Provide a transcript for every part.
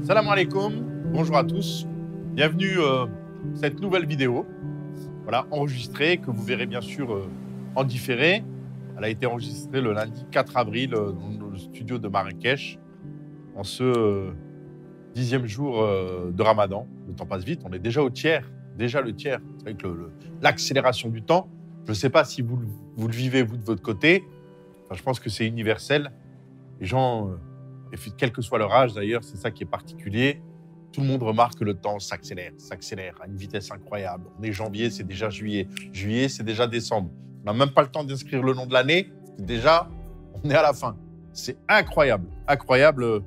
Salam alaikum, bonjour à tous. Bienvenue cette nouvelle vidéo, voilà, enregistrée, que vous verrez bien sûr en différé. Elle a été enregistrée le lundi 4 avril dans le studio de Marrakech, en ce 10e jour de Ramadan. Le temps passe vite, on est déjà au tiers, déjà le tiers. C'est vrai que l'accélération du temps, je ne sais pas si vous le vivez, vous, de votre côté. Enfin, je pense que c'est universel. Les gens, quel que soit leur âge d'ailleurs, c'est ça qui est particulier. Tout le monde remarque que le temps s'accélère à une vitesse incroyable. On est janvier, c'est déjà juillet. Juillet, c'est déjà décembre. On n'a même pas le temps d'inscrire le nom de l'année. Déjà, on est à la fin. C'est incroyable, incroyable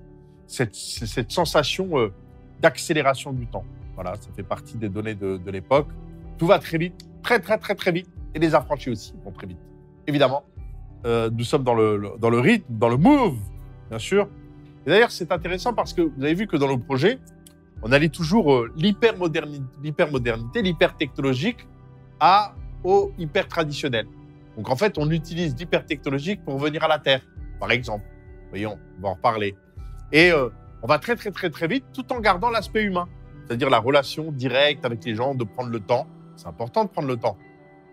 cette sensation d'accélération du temps. Voilà, ça fait partie des données de l'époque. Tout va très vite, très vite. Et les affranchis aussi vont très vite. Évidemment, nous sommes dans le rythme, dans le move, bien sûr. Et d'ailleurs, c'est intéressant parce que vous avez vu que dans le projet, on allie toujours l'hypermodernité, l'hypertechnologique au hyper-traditionnel. Donc, en fait, on utilise l'hypertechnologique pour venir à la Terre, par exemple. Voyons, on va en reparler. Et on va très vite, tout en gardant l'aspect humain, c'est-à-dire la relation directe avec les gens, de prendre le temps. C'est important de prendre le temps.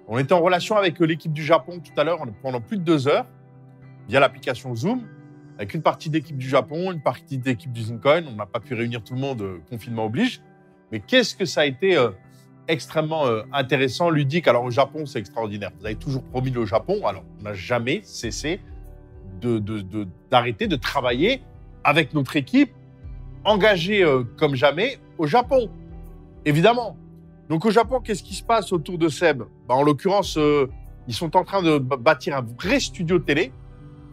On était en relation avec l'équipe du Japon tout à l'heure pendant plus de 2 heures, via l'application Zoom, avec une partie d'équipe du Japon, une partie d'équipe du Zincoin. On n'a pas pu réunir tout le monde, confinement oblige. Mais qu'est-ce que ça a été extrêmement intéressant, ludique. Alors au Japon, c'est extraordinaire. Vous avez toujours promis le Japon. Alors on n'a jamais cessé d'arrêter de travailler avec notre équipe, engagée comme jamais au Japon, évidemment. Donc au Japon, qu'est-ce qui se passe autour de Seb? En l'occurrence, ils sont en train de bâtir un vrai studio télé,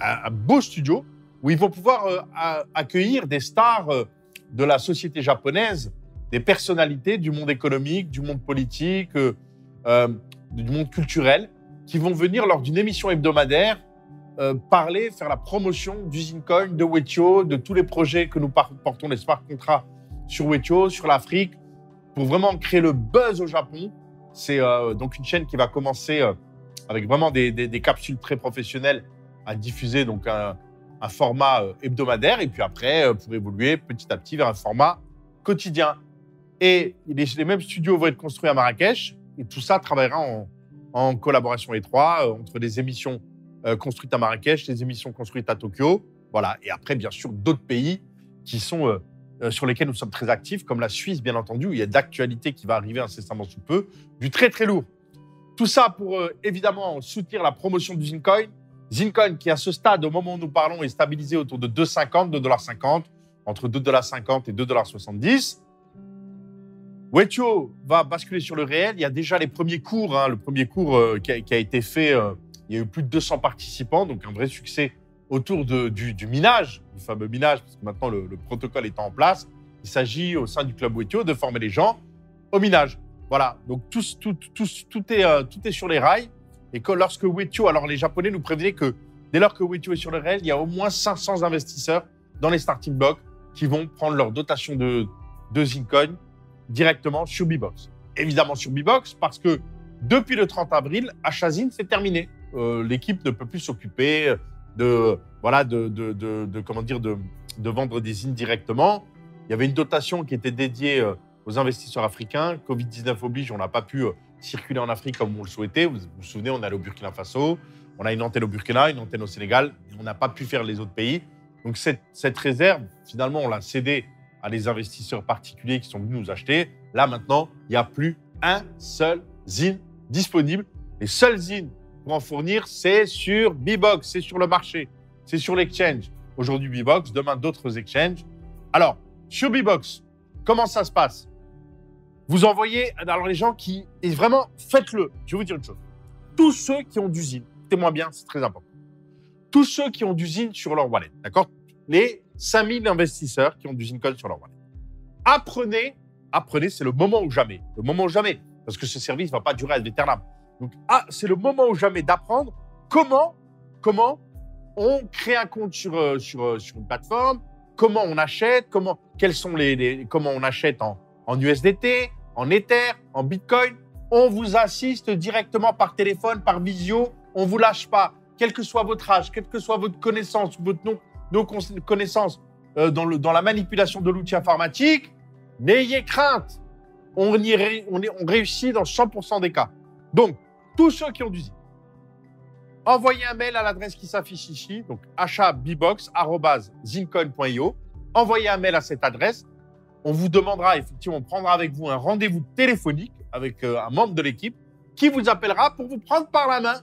un beau studio, où ils vont pouvoir accueillir des stars de la société japonaise, des personnalités du monde économique, du monde politique, du monde culturel, qui vont venir lors d'une émission hebdomadaire parler, faire la promotion du Zincoin, de Wetio, de tous les projets que nous portons, les smart contrats sur Wetio, sur l'Afrique, pour vraiment créer le buzz au Japon. C'est donc une chaîne qui va commencer avec vraiment des capsules très professionnelles à diffuser, donc un format hebdomadaire, et puis après, pour évoluer petit à petit vers un format quotidien. Et les mêmes studios vont être construits à Marrakech, et tout ça travaillera en collaboration étroite entre les émissions construites à Marrakech, les émissions construites à Tokyo, voilà. Et après, bien sûr, d'autres pays qui sont sur lesquels nous sommes très actifs, comme la Suisse, bien entendu, où il y a d'actualité qui va arriver incessamment sous peu, du très lourd. Tout ça pour, évidemment, soutenir la promotion du Zincoin. Zincoin, qui à ce stade, au moment où nous parlons, est stabilisé autour de 2,50 $, entre 2,50 $ et 2,70 $. Wetio va basculer sur le réel. Il y a déjà les premiers cours, le premier cours qui a été fait, il y a eu plus de 200 participants, donc un vrai succès autour du minage, du fameux minage, parce que maintenant le protocole est en place. Il s'agit au sein du club Wetio de former les gens au minage. Voilà, donc tout est sur les rails. Et que lorsque Wetio, alors les Japonais nous prévenaient que dès lors que Wetio est sur le réel, il y a au moins 500 investisseurs dans les starting blocks qui vont prendre leur dotation de Zincoin directement sur Bbox. Évidemment sur Bbox, parce que depuis le 30 avril, Achazine, c'est terminé. L'équipe ne peut plus s'occuper de vendre des zines directement. Il y avait une dotation qui était dédiée aux investisseurs africains. Covid-19 oblige, on n'a pas pu circuler en Afrique comme on le souhaitait. Vous vous souvenez, on est allé au Burkina Faso, on a une antenne au Burkina, une antenne au Sénégal, et on n'a pas pu faire les autres pays. Donc cette réserve, finalement, on l'a cédée à des investisseurs particuliers qui sont venus nous acheter. Là, maintenant, il n'y a plus un seul zine disponible. Les seuls zines pour en fournir, c'est sur Bbox, c'est sur le marché, c'est sur l'exchange. Aujourd'hui, Bbox, demain, d'autres exchanges. Alors, sur Bbox, comment ça se passe? Vous envoyez, alors les gens qui, et vraiment, faites-le. Je vais vous dire une chose. Tous ceux qui ont du zine, écoutez-moi bien, c'est très important. Tous ceux qui ont du zine sur leur wallet, d'accord? Les 5000 investisseurs qui ont du Zincoin sur leur wallet. Apprenez, c'est le moment ou jamais. Le moment ou jamais, parce que ce service ne va pas durer ad aeternam. Donc, c'est le moment ou jamais d'apprendre comment on crée un compte sur une plateforme, comment on achète, comment on achète en USDT, en Ether, en Bitcoin. On vous assiste directement par téléphone, par visio. On ne vous lâche pas, quel que soit votre âge, quelle que soit votre connaissance, nos connaissances. dans la manipulation de l'outil informatique, n'ayez crainte. On réussit dans 100% des cas. Donc, tous ceux qui ont du zine, envoyez un mail à l'adresse qui s'affiche ici, donc achatbbox@zincoin.io. Envoyez un mail à cette adresse. On vous demandera, effectivement, on prendra avec vous un rendez-vous téléphonique avec un membre de l'équipe qui vous appellera pour vous prendre par la main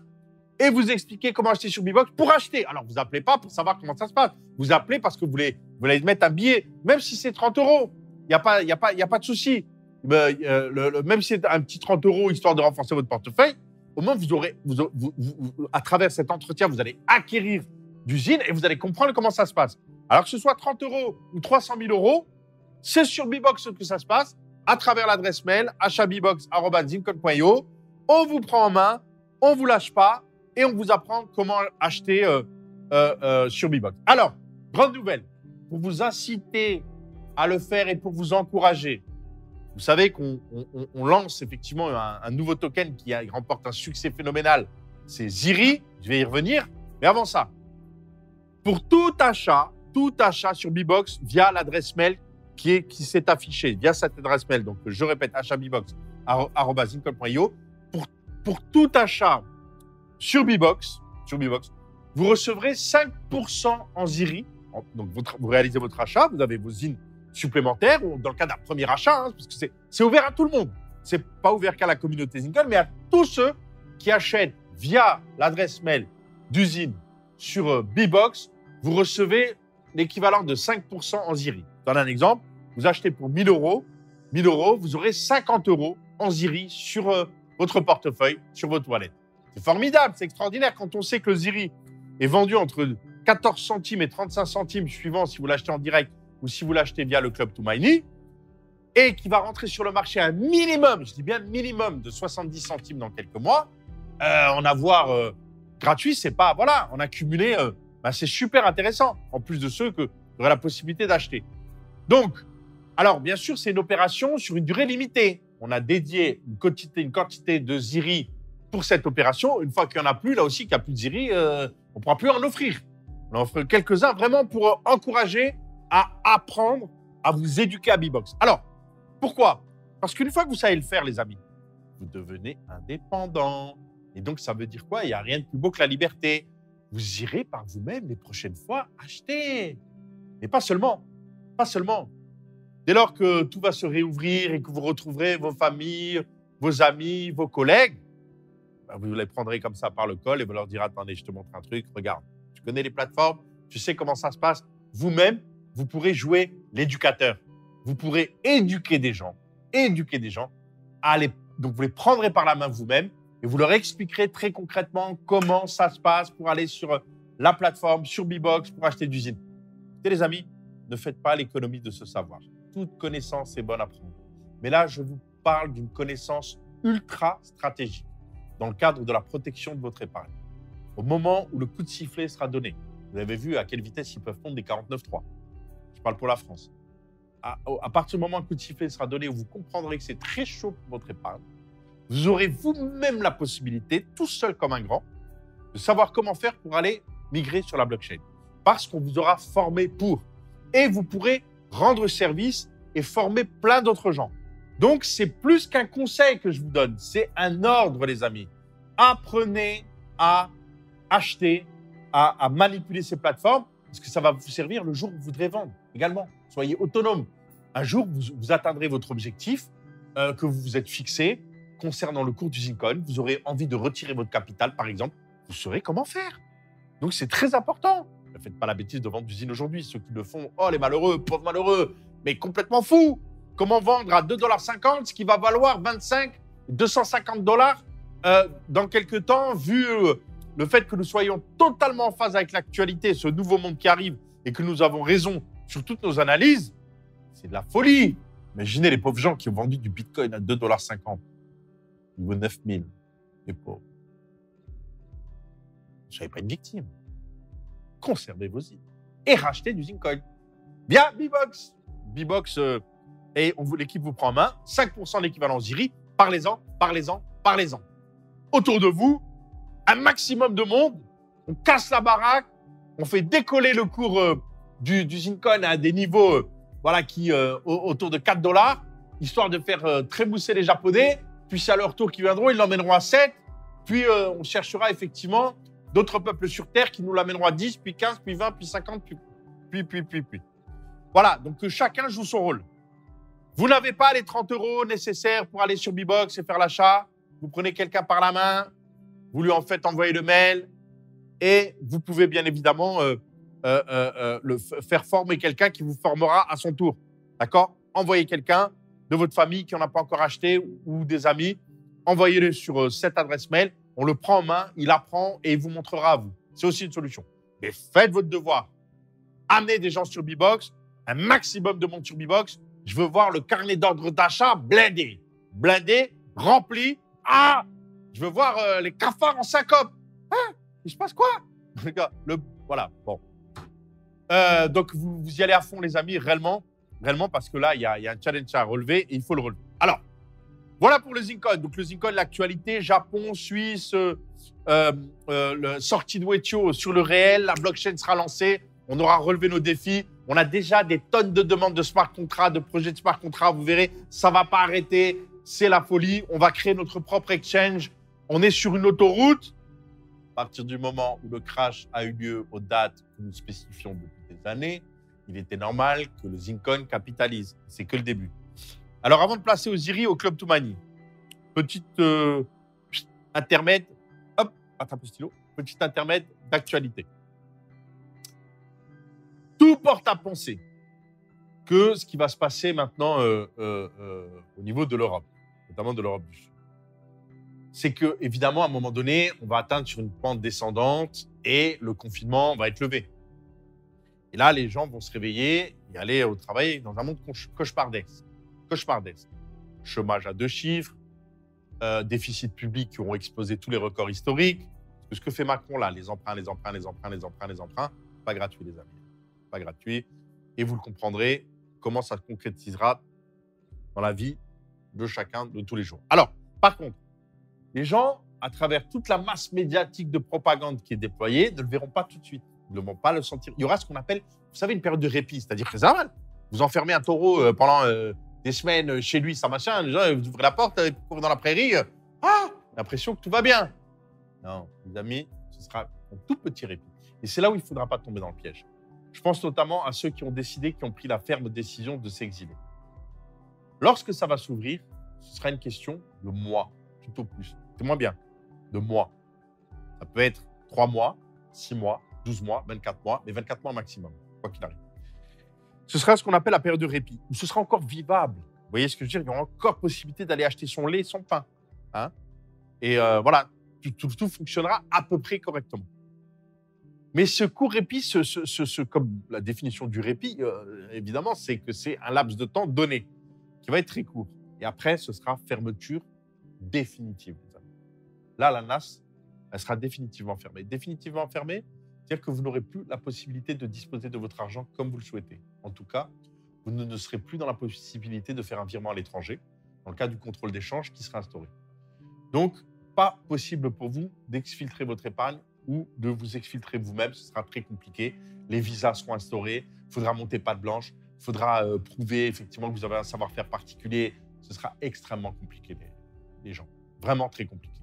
et vous expliquer comment acheter sur Bbox pour acheter. Alors, vous appelez pas pour savoir comment ça se passe. Vous appelez parce que vous voulez mettre un billet, même si c'est 30 €. Il n'y a pas de souci. Même si c'est un petit 30 € histoire de renforcer votre portefeuille, au moins, à travers cet entretien, vous allez acquérir du zine et vous allez comprendre comment ça se passe. Alors que ce soit 30 € ou 300 000 €, c'est sur Bbox que ça se passe, à travers l'adresse mail achatbbox@zincoin.io. On vous prend en main, on ne vous lâche pas et on vous apprend comment acheter sur Bbox. Alors, grande nouvelle, pour vous inciter à le faire et pour vous encourager, vous savez qu'on lance effectivement un nouveau token qui remporte un succès phénoménal. C'est Ziri, je vais y revenir. Mais avant ça, pour tout achat sur Bbox via l'adresse mail qui s'est affichée, via cette adresse mail, donc je répète, achatbbox@zincoin.io, pour tout achat sur Bbox, vous recevrez 5% en Ziri. Donc, vous réalisez votre achat, vous avez vos zines supplémentaires, ou dans le cas d'un premier achat, parce que c'est ouvert à tout le monde. Ce n'est pas ouvert qu'à la communauté Zincoin, mais à tous ceux qui achètent via l'adresse mail d'usine sur Bbox, vous recevez l'équivalent de 5% en Ziri. Je donne un exemple, vous achetez pour 1 000 €, vous aurez 50 € en Ziri sur votre portefeuille, sur votre wallet. C'est formidable, c'est extraordinaire quand on sait que le Ziri est vendu entre 14 centimes et 35 centimes, suivant si vous l'achetez en direct ou si vous l'achetez via le Club to Miny, et qui va rentrer sur le marché à un minimum, je dis bien minimum, de 70 centimes dans quelques mois. En avoir gratuit, c'est pas, voilà, en accumuler, c'est super intéressant, en plus de ceux que vous aurez la possibilité d'acheter. Donc, alors, bien sûr, c'est une opération sur une durée limitée. On a dédié une quantité de Ziri pour cette opération. Une fois qu'il n'y en a plus, là aussi, qu'il n'y a plus de Ziri, on ne pourra plus en offrir. On en offre quelques-uns vraiment pour encourager à apprendre, à vous éduquer à Bbox. Alors, pourquoi? Parce qu'une fois que vous savez le faire, les amis, vous devenez indépendant. Et donc, ça veut dire quoi? Il n'y a rien de plus beau que la liberté. Vous irez par vous-même les prochaines fois acheter. Mais pas seulement. Pas seulement. Dès lors que tout va se réouvrir et que vous retrouverez vos familles, vos amis, vos collègues, vous les prendrez comme ça par le col et vous leur direz « Attendez, je te montre un truc, regarde. Tu connais les plateformes, tu sais comment ça se passe. » Vous-même, vous pourrez jouer l'éducateur. Vous pourrez éduquer des gens. Donc, vous les prendrez par la main vous-même et vous leur expliquerez très concrètement comment ça se passe pour aller sur la plateforme, sur Bbox, pour acheter du zine. Écoutez, les amis, ne faites pas l'économie de ce savoir. Toute connaissance est bonne à prendre. Mais là, je vous parle d'une connaissance ultra stratégique dans le cadre de la protection de votre épargne. Au moment où le coup de sifflet sera donné, vous avez vu à quelle vitesse ils peuvent prendre des 49.3. Je parle pour la France. À partir du moment où un coup de sifflet sera donné, vous comprendrez que c'est très chaud pour votre épargne. Vous aurez vous-même la possibilité, tout seul comme un grand, de savoir comment faire pour aller migrer sur la blockchain. Parce qu'on vous aura formé pour. Et vous pourrez rendre service et former plein d'autres gens. Donc, c'est plus qu'un conseil que je vous donne. C'est un ordre, les amis. Apprenez à acheter, à manipuler ces plateformes parce que ça va vous servir le jour où vous voudrez vendre également. Soyez autonome. Un jour, vous atteindrez votre objectif que vous vous êtes fixé concernant le cours du Zincoin. Vous aurez envie de retirer votre capital, par exemple. Vous saurez comment faire. Donc, c'est très important. Ne faites pas la bêtise de vendre du zine aujourd'hui. Ceux qui le font, oh, les malheureux, pauvres malheureux, mais complètement fous. Comment vendre à 2,50 $ ce qui va valoir 25, 250 $ dans quelques temps, vu le fait que nous soyons totalement en phase avec l'actualité, ce nouveau monde qui arrive, et que nous avons raison sur toutes nos analyses, c'est de la folie. Imaginez les pauvres gens qui ont vendu du Bitcoin à 2,50 $. Il vaut 9 000. Les pauvres. Je ne soyez pas une victime. Conservez vos zines et rachetez du Zincoin. Bien, Bbox. Bbox, et l'équipe vous prend en main. 5% l'équivalent Ziri. Parlez-en. Autour de vous, un maximum de monde. On casse la baraque. On fait décoller le cours du Zincoin à des niveaux voilà, autour de 4 $, histoire de faire trémousser les Japonais. Puis c'est à leur tour qu'ils viendront, ils l'emmèneront à 7. Puis on cherchera effectivement d'autres peuples sur Terre qui nous l'amèneront à 10, puis 15, puis 20, puis 50, puis. Voilà, donc que chacun joue son rôle. Vous n'avez pas les 30 € nécessaires pour aller sur Bbox et faire l'achat. Vous prenez quelqu'un par la main, vous lui en faites envoyer le mail et vous pouvez bien évidemment faire former quelqu'un qui vous formera à son tour. D'accord? Envoyez quelqu'un de votre famille qui n'en a pas encore acheté ou des amis. Envoyez-le sur cette adresse mail. On le prend en main, il apprend et il vous montrera à vous. C'est aussi une solution. Mais faites votre devoir. Amenez des gens sur Bbox, un maximum de monde sur Bbox. Je veux voir le carnet d'ordre d'achat blindé. Blindé, rempli. Ah! Je veux voir les cafards en syncope. Hein? Il se passe quoi? Voilà, bon. Donc, vous y allez à fond, les amis, réellement, parce que là, il y a un challenge à relever et il faut le relever. Alors, voilà pour le Zincoin. Donc, le Zincoin, l'actualité, Japon, Suisse, sortie de Wetio sur le réel, la blockchain sera lancée, on aura relevé nos défis. On a déjà des tonnes de demandes de smart contracts, de projets de smart contracts. Vous verrez, ça ne va pas arrêter. C'est la folie. On va créer notre propre exchange. On est sur une autoroute. À partir du moment où le crash a eu lieu aux dates que nous spécifions depuis des années, il était normal que le Zincoin capitalise. C'est que le début. Alors, avant de placer Oziri au Club Toumani, petite intermède. Hop, attrape le stylo. Petit intermède d'actualité. Tout porte à penser que ce qui va se passer maintenant au niveau de l'Europe, notamment de l'Europe du Sud, c'est que, évidemment, à un moment donné, on va atteindre sur une pente descendante et le confinement va être levé. Et là, les gens vont se réveiller et aller au travail dans un monde cauchemardesque. Chômage à 2 chiffres, déficit public qui auront explosé tous les records historiques. Parce que ce que fait Macron là, les emprunts, pas gratuit, les amis. Pas gratuit. Et vous le comprendrez, comment ça se concrétisera dans la vie de chacun de tous les jours. Alors, par contre, les gens, à travers toute la masse médiatique de propagande qui est déployée, ne le verront pas tout de suite. Ils ne vont pas le sentir. Il y aura ce qu'on appelle, vous savez, une période de répit. C'est-à-dire que c'est normal. Vous enfermez un taureau pendant des semaines chez lui, sans machin. Les gens, vous ouvrez la porte, vous courez dans la prairie. L'impression que tout va bien. Non, les amis, ce sera un tout petit répit. Et c'est là où il ne faudra pas tomber dans le piège. Je pense notamment à ceux qui ont décidé, qui ont pris la ferme décision de s'exiler. Lorsque ça va s'ouvrir, ce sera une question de mois, tout au plus. C'est moins bien, de mois. Ça peut être 3 mois, 6 mois, 12 mois, 24 mois, mais 24 mois maximum, quoi qu'il arrive. Ce sera ce qu'on appelle la période de répit, où ce sera encore vivable. Vous voyez ce que je veux dire? Il y aura encore possibilité d'aller acheter son lait, son pain. Hein? Et voilà, tout fonctionnera à peu près correctement. Mais ce court répit, comme la définition du répit, évidemment, c'est que c'est un laps de temps donné, qui va être très court. Et après, ce sera fermeture définitive. Là, la NAS, elle sera définitivement fermée. Définitivement fermée, c'est-à-dire que vous n'aurez plus la possibilité de disposer de votre argent comme vous le souhaitez. En tout cas, vous ne serez plus dans la possibilité de faire un virement à l'étranger, dans le cas du contrôle d'échange qui sera instauré. Donc, pas possible pour vous d'exfiltrer votre épargne ou de vous exfiltrer vous-même, ce sera très compliqué. Les visas seront instaurés, il faudra monter patte blanche, il faudra prouver effectivement que vous avez un savoir-faire particulier. Ce sera extrêmement compliqué, les gens. Vraiment très compliqué.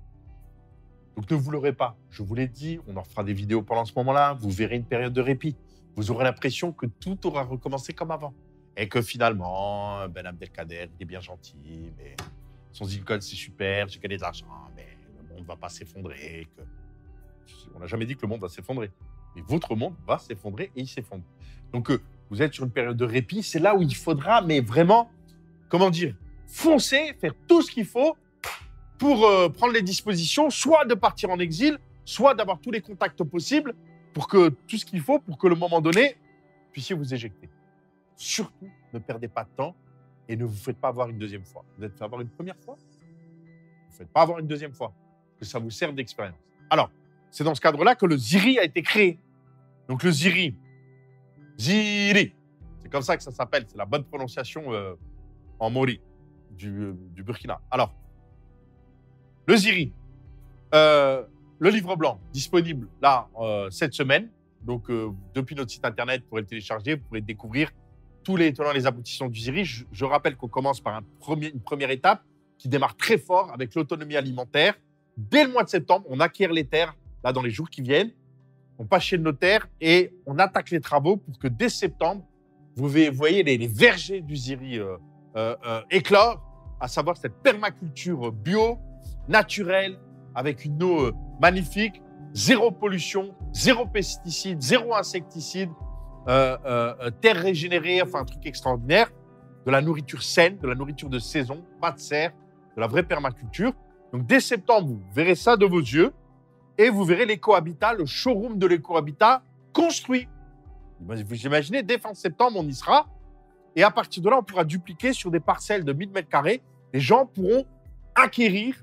Donc ne vous leurrez pas. Je vous l'ai dit, on en fera des vidéos pendant ce moment-là. Vous verrez une période de répit. Vous aurez l'impression que tout aura recommencé comme avant. Et que finalement, Ben Abdelkader, il est bien gentil, mais son Zincoin, c'est super, j'ai gagné de l'argent, mais le monde ne va pas s'effondrer. On n'a jamais dit que le monde va s'effondrer. Mais votre monde va s'effondrer et il s'effondre. Donc, vous êtes sur une période de répit. C'est là où il faudra, mais vraiment, comment dire, foncer, faire tout ce qu'il faut pour prendre les dispositions, soit de partir en exil, soit d'avoir tous les contacts possibles pour que tout ce qu'il faut, pour que le moment donné, puissiez vous éjecter. Surtout, ne perdez pas de temps et ne vous faites pas avoir une deuxième fois. Vous êtes fait avoir une première fois, ne vous faites pas avoir une deuxième fois, que ça vous serve d'expérience. Alors, c'est dans ce cadre-là que le Ziri a été créé. Donc le Ziri, c'est comme ça que ça s'appelle, c'est la bonne prononciation en Mori du Burkina. Alors, le Ziri, le livre blanc disponible là cette semaine, Donc, depuis notre site internet, vous pourrez le télécharger, vous pourrez découvrir tous les tenants et les aboutissants du ZIRI. Je rappelle qu'on commence par une première étape qui démarre très fort avec l'autonomie alimentaire. Dès le mois de septembre, on acquiert les terres, là, dans les jours qui viennent. On passe chez le notaire et on attaque les travaux pour que dès septembre, vous voyez les vergers du ZIRI éclore, à savoir cette permaculture bio, naturelle, avec une eau magnifique, zéro pollution, zéro pesticide, zéro insecticide, terre régénérée, enfin un truc extraordinaire, de la nourriture saine, de la nourriture de saison, pas de serre, de la vraie permaculture. Donc dès septembre, vous verrez ça de vos yeux et vous verrez l'éco-habitat, le showroom de l'éco-habitat construit. Vous imaginez, dès fin septembre, on y sera. Et à partir de là, on pourra dupliquer sur des parcelles de 1000 mètres carrés. Les gens pourront acquérir,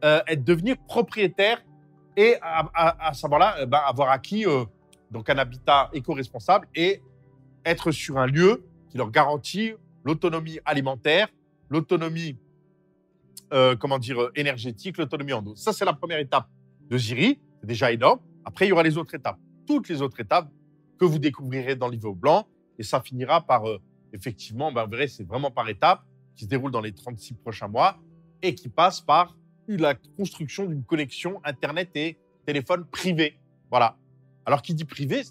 devenir propriétaires et à savoir là, avoir acquis donc un habitat éco-responsable et être sur un lieu qui leur garantit l'autonomie alimentaire, l'autonomie énergétique, l'autonomie en eau. Ça, c'est la première étape de ZIRI. C'est déjà énorme. Après, il y aura les autres étapes. Toutes les autres étapes que vous découvrirez dans Livre blanc. Et ça finira par, effectivement, vous verrez, c'est vraiment par étapes qui se déroulent dans les 36 prochains mois et qui passe par la construction d'une connexion Internet et téléphone privé. Voilà. Alors, qui dit privé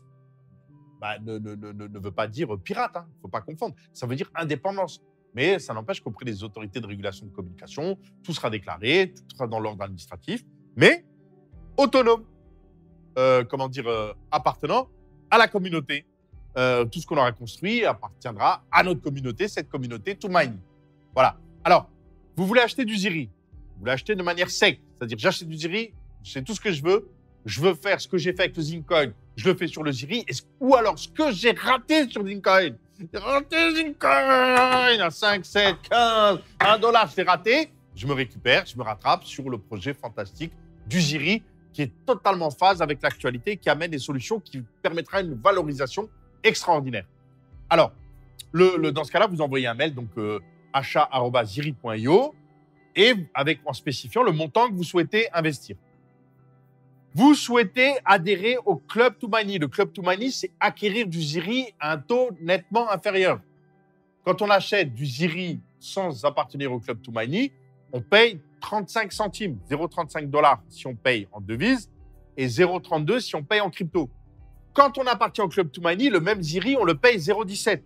ne veut pas dire pirate. Il ne faut pas confondre. Ça veut dire indépendance. Mais ça n'empêche qu'auprès des autorités de régulation de communication, tout sera déclaré, tout sera dans l'ordre administratif, mais autonome. Appartenant à la communauté. Tout ce qu'on aura construit appartiendra à notre communauté, cette communauté Toumani. Voilà. Alors, vous voulez acheter du ZIRI, vous voulez acheter de manière sec, c'est-à-dire j'achète du ZIRI, je sais tout ce que je veux faire ce que j'ai fait avec le Zincoin, je le fais sur le ZIRI, ou alors ce que j'ai raté sur Zincoin. J'ai raté Zincoin à 5, 7, 15, $1, c'est raté. Je me récupère, je me rattrape sur le projet fantastique du ZIRI qui est totalement en phase avec l'actualité, qui amène des solutions qui permettra une valorisation extraordinaire. Alors, dans ce cas-là, vous envoyez un mail, donc achat@ziri.io et en spécifiant le montant que vous souhaitez investir. Vous souhaitez adhérer au Club Toumani. Le Club Toumani, c'est acquérir du ZIRI à un taux nettement inférieur. Quand on achète du ZIRI sans appartenir au Club Toumani, on paye 35 centimes, 0,35 $ si on paye en devise et 0,32 si on paye en crypto. Quand on appartient au Club Toumani, le même ZIRI, on le paye 0,17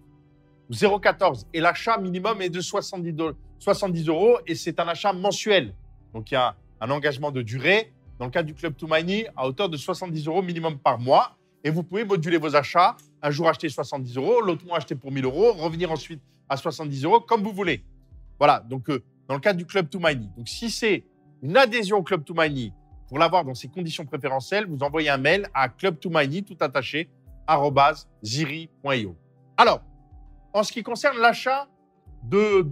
ou 0,14 et l'achat minimum est de 70 € et c'est un achat mensuel. Donc, il y a un engagement de durée dans le cadre du Club Toumani à hauteur de 70 € minimum par mois et vous pouvez moduler vos achats. Un jour acheter 70 €, l'autre mois acheter pour 1 000 €, revenir ensuite à 70 € comme vous voulez. Voilà, donc dans le cadre du Club Toumani. Donc, si c'est une adhésion au Club Toumani, pour l'avoir dans ces conditions préférentielles, vous envoyez un mail à clubtoumani, tout attaché, @ziri.io. Alors, en ce qui concerne l'achat de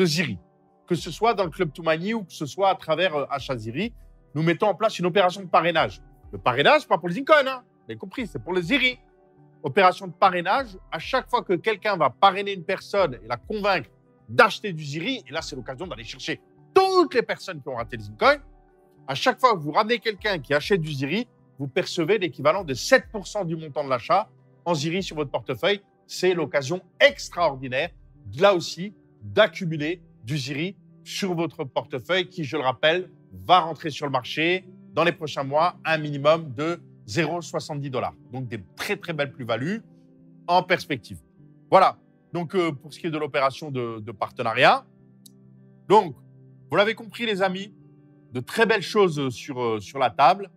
ZIRI, que ce soit dans le Club Toumani ou que ce soit à travers Achat ZIRI, nous mettons en place une opération de parrainage. Le parrainage, pas pour les Zincoin, hein, vous avez compris, c'est pour le ZIRI. Opération de parrainage, à chaque fois que quelqu'un va parrainer une personne et la convaincre d'acheter du ZIRI, et là, c'est l'occasion d'aller chercher toutes les personnes qui ont raté les Zincoin. À chaque fois que vous ramenez quelqu'un qui achète du ZIRI, vous percevez l'équivalent de 7% du montant de l'achat en ZIRI sur votre portefeuille. C'est l'occasion extraordinaire, là aussi, d'accumuler du ZIRI sur votre portefeuille qui, je le rappelle, va rentrer sur le marché dans les prochains mois un minimum de 0,70 $. Donc, des très, très belles plus-values en perspective. Voilà. Donc, pour ce qui est de l'opération de partenariat. Donc, vous l'avez compris, les amis, de très belles choses sur la table.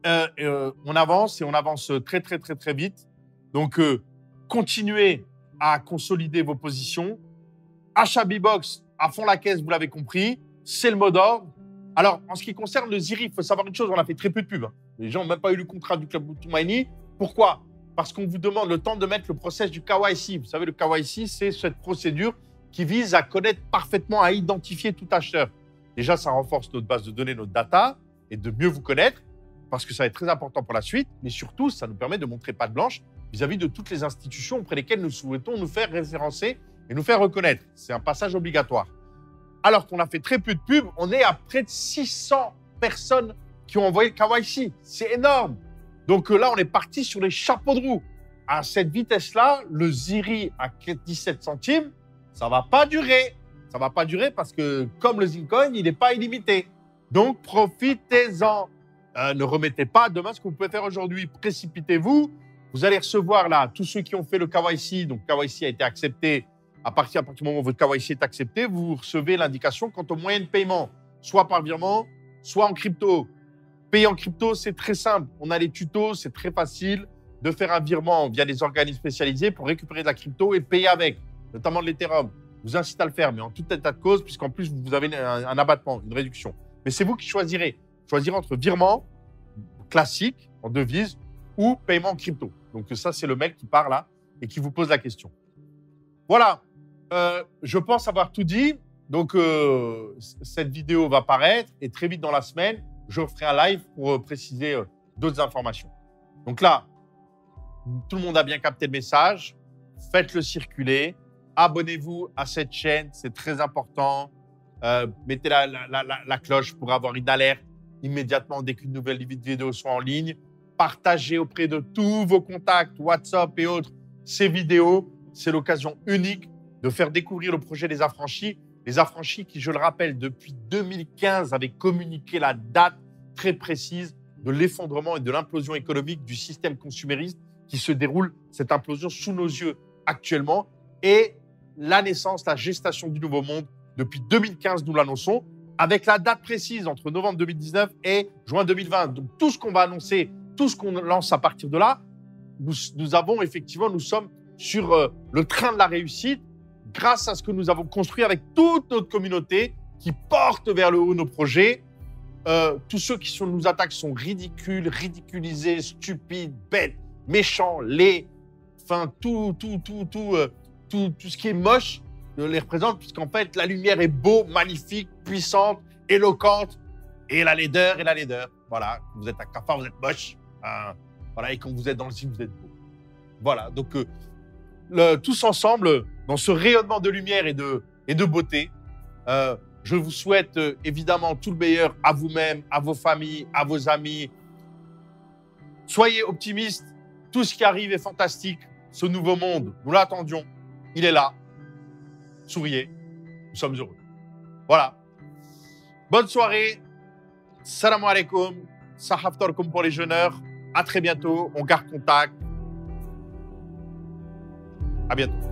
On avance et on avance très, très, très, très vite. Donc, continuez à consolider vos positions. Achat B-Box à fond la caisse, vous l'avez compris. C'est le mot d'ordre. Alors, en ce qui concerne le ZIRI, il faut savoir une chose, on a fait très peu de pub. Les gens n'ont même pas eu le contrat du Club Toumani. Pourquoi ? Parce qu'on vous demande le temps de mettre le process du KYC. Vous savez, le KYC, c'est cette procédure qui vise à connaître parfaitement, à identifier tout acheteur. Déjà, ça renforce notre base de données, notre data, et de mieux vous connaître, parce que ça va être très important pour la suite. Mais surtout, ça nous permet de montrer patte blanche vis-à-vis de toutes les institutions auprès desquelles nous souhaitons nous faire référencer et nous faire reconnaître. C'est un passage obligatoire. Alors qu'on a fait très peu de pubs, on est à près de 600 personnes qui ont envoyé le KYC. C'est énorme. Donc là, on est parti sur les chapeaux de roue. À cette vitesse-là, le Ziri à 17 centimes, ça ne va pas durer. Ça ne va pas durer parce que comme le Zincoin, il n'est pas illimité. Donc, profitez-en. Ne remettez pas demain ce que vous pouvez faire aujourd'hui. Précipitez-vous. Vous allez recevoir là, tous ceux qui ont fait le KYC, donc KYC a été accepté. À partir du moment où votre KYC est accepté, vous recevez l'indication quant au moyen de paiement, soit par virement, soit en crypto. Payer en crypto, c'est très simple. On a les tutos, c'est très facile de faire un virement via des organismes spécialisés pour récupérer de la crypto et payer avec, notamment de l'Ethereum. Je vous incite à le faire, mais en tout état de cause, puisqu'en plus, vous avez un abattement, une réduction. Mais c'est vous qui choisirez. Choisirez entre virement classique en devise ou paiement en crypto. Donc ça, c'est le mec qui part là et qui vous pose la question. Voilà. Je pense avoir tout dit. Donc, cette vidéo va paraître et très vite dans la semaine, je ferai un live pour préciser d'autres informations. Donc là, tout le monde a bien capté le message. Faites-le circuler. Abonnez-vous à cette chaîne, c'est très important. Mettez la cloche pour avoir une alerte immédiatement dès qu'une nouvelle vidéo soit en ligne. Partagez auprès de tous vos contacts, WhatsApp et autres, ces vidéos. C'est l'occasion unique de faire découvrir le projet des Affranchis. Les Affranchis qui, je le rappelle, depuis 2015 avaient communiqué la date très précise de l'effondrement et de l'implosion économique du système consumériste qui se déroule, cette implosion sous nos yeux actuellement. Et la naissance, la gestation du nouveau monde, depuis 2015, nous l'annonçons, avec la date précise entre novembre 2019 et juin 2020. Donc, tout ce qu'on va annoncer, tout ce qu'on lance à partir de là, nous sommes sur le train de la réussite grâce à ce que nous avons construit avec toute notre communauté qui porte vers le haut nos projets. Tous ceux qui nous attaquent sont ridicules, ridiculisés, stupides, bêtes, méchants, laids, enfin tout ce qui est moche les représente, puisqu'en fait la lumière est beau, magnifique, puissante, éloquente, et la laideur est la laideur. Voilà, vous êtes à Cafard, vous êtes moche, voilà, et quand vous êtes dans le ciel, vous êtes beau. Voilà, donc tous ensemble, dans ce rayonnement de lumière et de beauté, je vous souhaite évidemment tout le meilleur à vous-même, à vos familles, à vos amis. Soyez optimistes, tout ce qui arrive est fantastique. Ce nouveau monde, nous l'attendions, il est là. Souriez, nous sommes heureux. Voilà. Bonne soirée. Salam alaikum. Sahaftarkum pour les jeûneurs. À très bientôt. On garde contact. À bientôt.